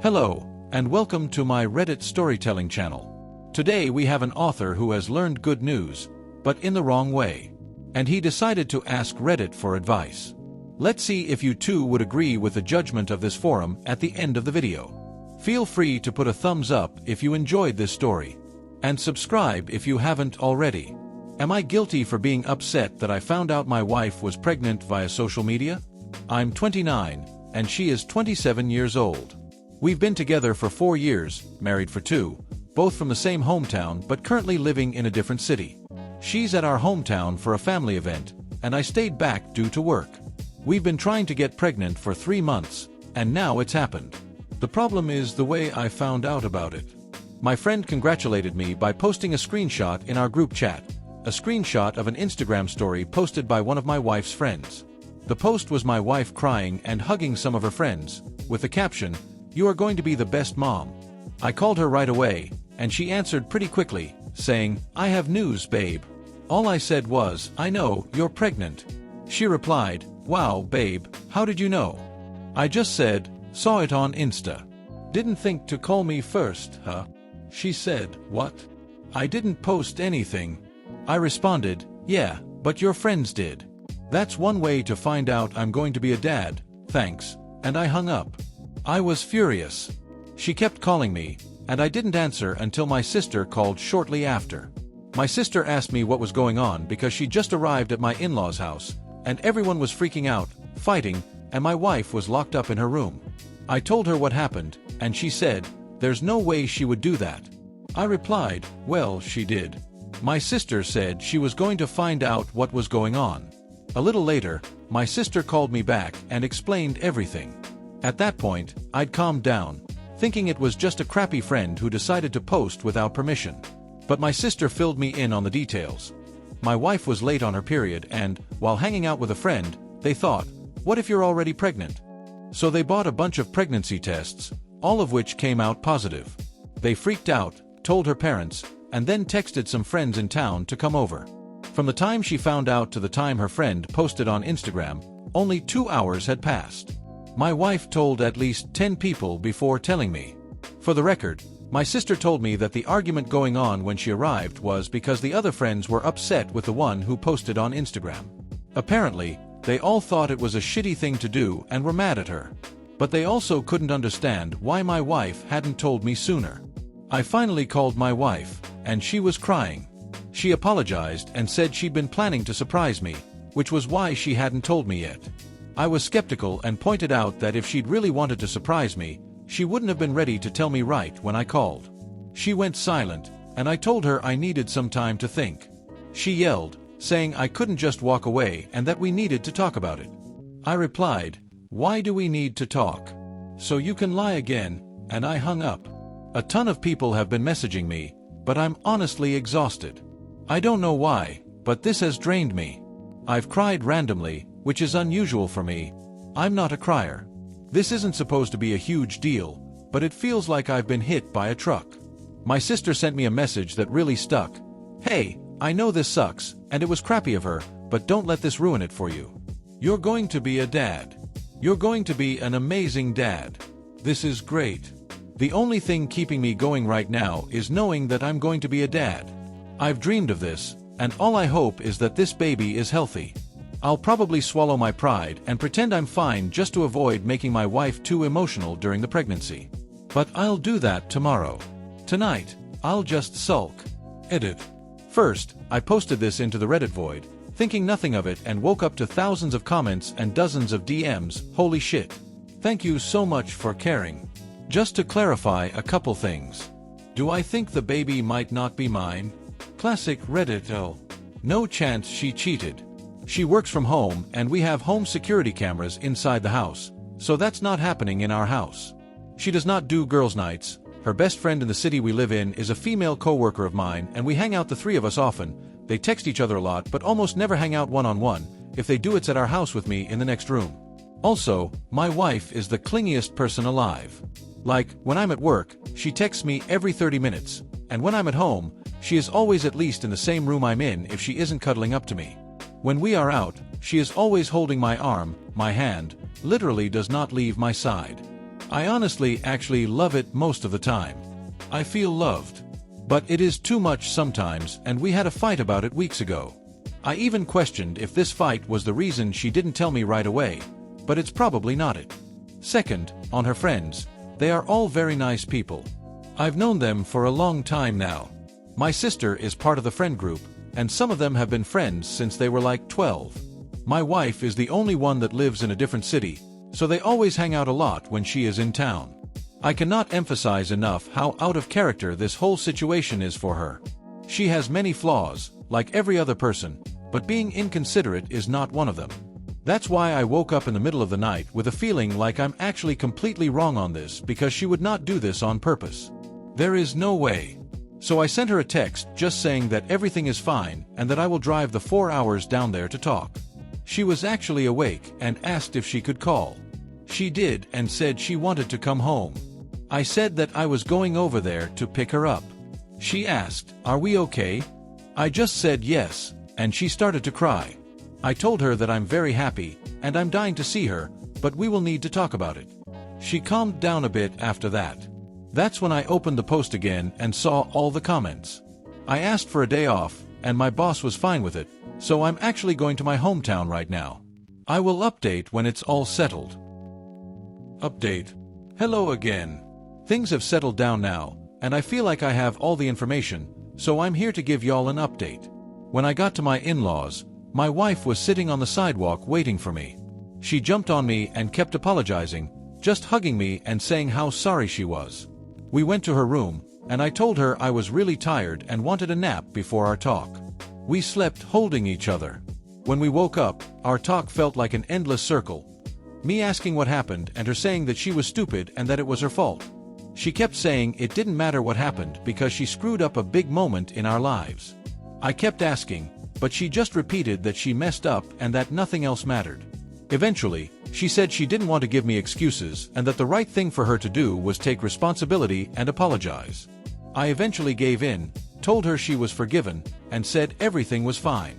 Hello, and welcome to my Reddit storytelling channel. Today we have an author who has learned good news, but in the wrong way. And he decided to ask Reddit for advice. Let's see if you too would agree with the judgment of this forum at the end of the video. Feel free to put a thumbs up if you enjoyed this story. And subscribe if you haven't already. Am I guilty for being upset that I found out my wife was pregnant via social media? I'm 29, and she is 27 years old. We've been together for 4 years, married for 2, both from the same hometown but currently living in a different city. She's at our hometown for a family event, and I stayed back due to work. We've been trying to get pregnant for 3 months, and now it's happened. The problem is the way I found out about it. My friend congratulated me by posting a screenshot in our group chat, a screenshot of an Instagram story posted by one of my wife's friends. The post was my wife crying and hugging some of her friends, with the caption, "You are going to be the best mom." I called her right away, and she answered pretty quickly, saying, "I have news, babe." All I said was, "I know, you're pregnant." She replied, "Wow, babe, how did you know?" I just said, "Saw it on Insta." "Didn't think to call me first, huh?" She said, "What? I didn't post anything." I responded, "Yeah, but your friends did. That's one way to find out I'm going to be a dad, thanks," and I hung up. I was furious. She kept calling me, and I didn't answer until my sister called shortly after. My sister asked me what was going on because she just arrived at my in-laws' house, and everyone was freaking out, fighting, and my wife was locked up in her room. I told her what happened, and she said, "There's no way she would do that." I replied, "Well, she did." My sister said she was going to find out what was going on. A little later, my sister called me back and explained everything. At that point, I'd calmed down, thinking it was just a crappy friend who decided to post without permission. But my sister filled me in on the details. My wife was late on her period and, while hanging out with a friend, they thought, "What if you're already pregnant?" So they bought a bunch of pregnancy tests, all of which came out positive. They freaked out, told her parents, and then texted some friends in town to come over. From the time she found out to the time her friend posted on Instagram, only 2 hours had passed. My wife told at least 10 people before telling me. For the record, my sister told me that the argument going on when she arrived was because the other friends were upset with the one who posted on Instagram. Apparently, they all thought it was a shitty thing to do and were mad at her. But they also couldn't understand why my wife hadn't told me sooner. I finally called my wife, and she was crying. She apologized and said she'd been planning to surprise me, which was why she hadn't told me yet. I was skeptical and pointed out that if she'd really wanted to surprise me, she wouldn't have been ready to tell me right when I called. She went silent, and I told her I needed some time to think. She yelled, saying I couldn't just walk away and that we needed to talk about it. I replied, "Why do we need to talk? So you can lie again," and I hung up. A ton of people have been messaging me, but I'm honestly exhausted. I don't know why, but this has drained me. I've cried randomly, which is unusual for me. I'm not a crier. This isn't supposed to be a huge deal, but it feels like I've been hit by a truck. My sister sent me a message that really stuck. "Hey, I know this sucks, and it was crappy of her, but don't let this ruin it for you. You're going to be a dad. You're going to be an amazing dad. This is great. The only thing keeping me going right now is knowing that I'm going to be a dad. I've dreamed of this, and all I hope is that this baby is healthy. I'll probably swallow my pride and pretend I'm fine just to avoid making my wife too emotional during the pregnancy. But I'll do that tomorrow. Tonight, I'll just sulk." Edit. First, I posted this into the Reddit void, thinking nothing of it, and woke up to thousands of comments and dozens of DMs. Holy shit. Thank you so much for caring. Just to clarify a couple things. Do I think the baby might not be mine? Classic Reddit. Oh. No chance she cheated. She works from home and we have home security cameras inside the house, so that's not happening in our house. She does not do girls' nights. Her best friend in the city we live in is a female co-worker of mine, and we hang out, the three of us, often. They text each other a lot but almost never hang out one-on-one. If they do, it's at our house with me in the next room. Also, my wife is the clingiest person alive. Like, when I'm at work, she texts me every 30 minutes, and when I'm at home, she is always at least in the same room I'm in if she isn't cuddling up to me. When we are out, she is always holding my arm, my hand, literally does not leave my side. I honestly actually love it most of the time. I feel loved. But it is too much sometimes, and we had a fight about it weeks ago. I even questioned if this fight was the reason she didn't tell me right away, but it's probably not it. Second, on her friends, they are all very nice people. I've known them for a long time now. My sister is part of the friend group, and some of them have been friends since they were like 12. My wife is the only one that lives in a different city, so they always hang out a lot when she is in town. I cannot emphasize enough how out of character this whole situation is for her. She has many flaws, like every other person, but being inconsiderate is not one of them. That's why I woke up in the middle of the night with a feeling like I'm actually completely wrong on this because she would not do this on purpose. There is no way. So I sent her a text just saying that everything is fine and that I will drive the 4 hours down there to talk. She was actually awake and asked if she could call. She did and said she wanted to come home. I said that I was going over there to pick her up. She asked, "Are we okay?" I just said yes, and she started to cry. I told her that I'm very happy, and I'm dying to see her, but we will need to talk about it. She calmed down a bit after that. That's when I opened the post again and saw all the comments. I asked for a day off, and my boss was fine with it, so I'm actually going to my hometown right now. I will update when it's all settled. Update. Hello again. Things have settled down now, and I feel like I have all the information, so I'm here to give y'all an update. When I got to my in-laws, my wife was sitting on the sidewalk waiting for me. She jumped on me and kept apologizing, just hugging me and saying how sorry she was. We went to her room, and I told her I was really tired and wanted a nap before our talk. We slept holding each other. When we woke up, our talk felt like an endless circle. Me asking what happened and her saying that she was stupid and that it was her fault. She kept saying it didn't matter what happened because she screwed up a big moment in our lives. I kept asking, but she just repeated that she messed up and that nothing else mattered. Eventually, she said she didn't want to give me excuses and that the right thing for her to do was take responsibility and apologize. I eventually gave in, told her she was forgiven, and said everything was fine.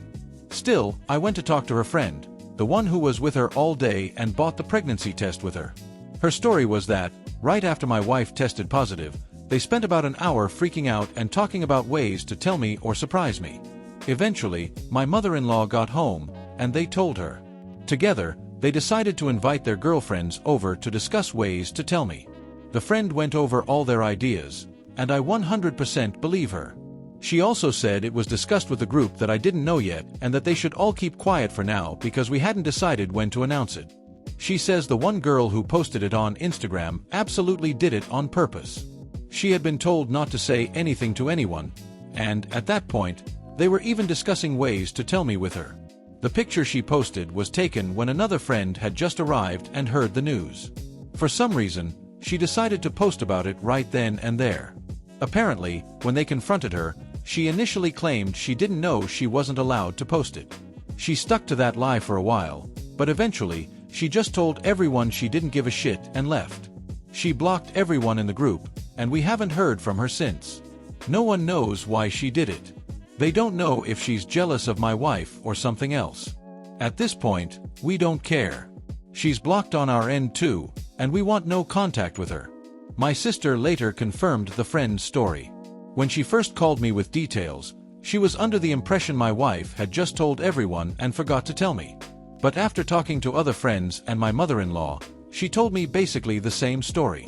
Still, I went to talk to her friend, the one who was with her all day and bought the pregnancy test with her. Her story was that, right after my wife tested positive, they spent about an hour freaking out and talking about ways to tell me or surprise me. Eventually, my mother-in-law got home, and they told her. Together, they decided to invite their girlfriends over to discuss ways to tell me. The friend went over all their ideas, and I 100% believe her. She also said it was discussed with the group that I didn't know yet and that they should all keep quiet for now because we hadn't decided when to announce it. She says the one girl who posted it on Instagram absolutely did it on purpose. She had been told not to say anything to anyone, and, at that point, they were even discussing ways to tell me with her. The picture she posted was taken when another friend had just arrived and heard the news. For some reason, she decided to post about it right then and there. Apparently, when they confronted her, she initially claimed she didn't know she wasn't allowed to post it. She stuck to that lie for a while, but eventually, she just told everyone she didn't give a shit and left. She blocked everyone in the group, and we haven't heard from her since. No one knows why she did it. They don't know if she's jealous of my wife or something else. At this point, we don't care. She's blocked on our end too, and we want no contact with her. My sister later confirmed the friend's story. When she first called me with details, she was under the impression my wife had just told everyone and forgot to tell me. But after talking to other friends and my mother-in-law, she told me basically the same story.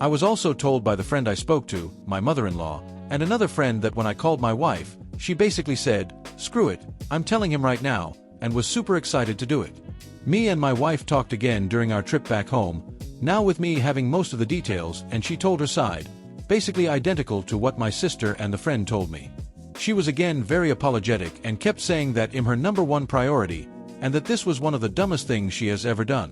I was also told by the friend I spoke to, my mother-in-law, and another friend that when I called my wife, she basically said, "Screw it, I'm telling him right now," and was super excited to do it. Me and my wife talked again during our trip back home, now with me having most of the details, and she told her side, basically identical to what my sister and the friend told me. She was again very apologetic and kept saying that I'm her #1 priority, and that this was one of the dumbest things she has ever done.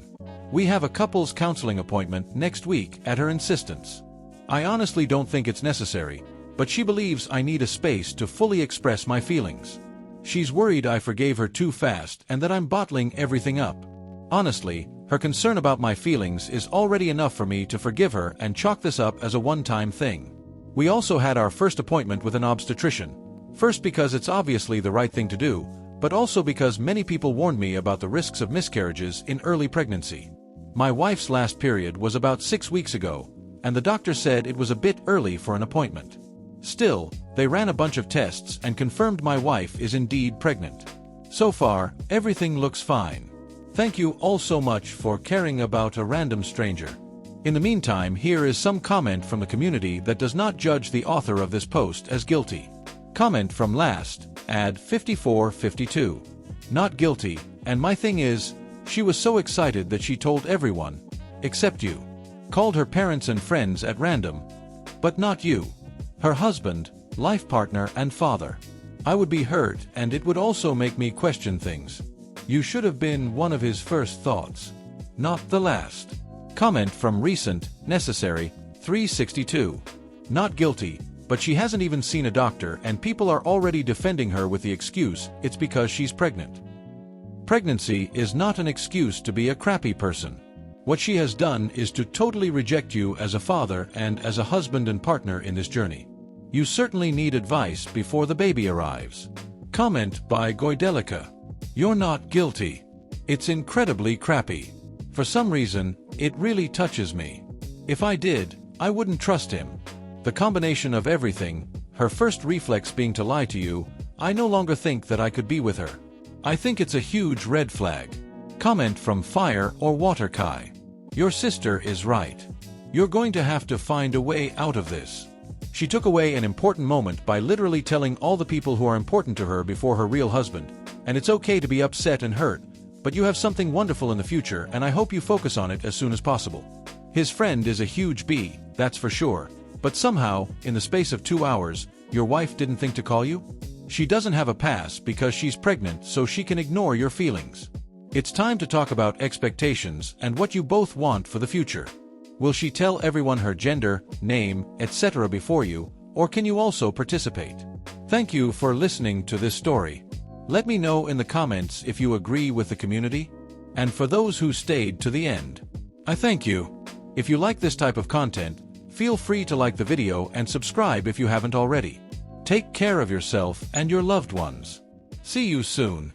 We have a couples counseling appointment next week at her insistence. I honestly don't think it's necessary, but she believes I need a space to fully express my feelings. She's worried I forgave her too fast and that I'm bottling everything up. Honestly, her concern about my feelings is already enough for me to forgive her and chalk this up as a one-time thing. We also had our first appointment with an obstetrician. First because it's obviously the right thing to do, but also because many people warned me about the risks of miscarriages in early pregnancy. My wife's last period was about 6 weeks ago, and the doctor said it was a bit early for an appointment. Still, they ran a bunch of tests and confirmed my wife is indeed pregnant. So far, everything looks fine. Thank you all so much for caring about a random stranger. In the meantime, here is some comment from the community that does not judge the author of this post as guilty. Comment from last, ad 5452. Not guilty, and my thing is, she was so excited that she told everyone, except you. Called her parents and friends at random. But not you. Her husband, life partner and father. I would be hurt, and it would also make me question things. You should have been one of his first thoughts. Not the last. Comment from recent, necessary, 362. Not guilty, but she hasn't even seen a doctor and people are already defending her with the excuse it's because she's pregnant. Pregnancy is not an excuse to be a crappy person. What she has done is to totally reject you as a father and as a husband and partner in this journey. You certainly need advice before the baby arrives. Comment by Goidelica. You're not guilty. It's incredibly crappy. For some reason, it really touches me. If I did, I wouldn't trust him. The combination of everything, her first reflex being to lie to you, I no longer think that I could be with her. I think it's a huge red flag. Comment from Fire or Water Kai. Your sister is right. You're going to have to find a way out of this. She took away an important moment by literally telling all the people who are important to her before her real husband, and it's okay to be upset and hurt, but you have something wonderful in the future and I hope you focus on it as soon as possible. His friend is a huge B, that's for sure, but somehow, in the space of 2 hours, your wife didn't think to call you? She doesn't have a pass because she's pregnant so she can ignore your feelings. It's time to talk about expectations and what you both want for the future. Will she tell everyone her gender, name, etc. before you, or can you also participate? Thank you for listening to this story. Let me know in the comments if you agree with the community. And for those who stayed to the end, I thank you. If you like this type of content, feel free to like the video and subscribe if you haven't already. Take care of yourself and your loved ones. See you soon.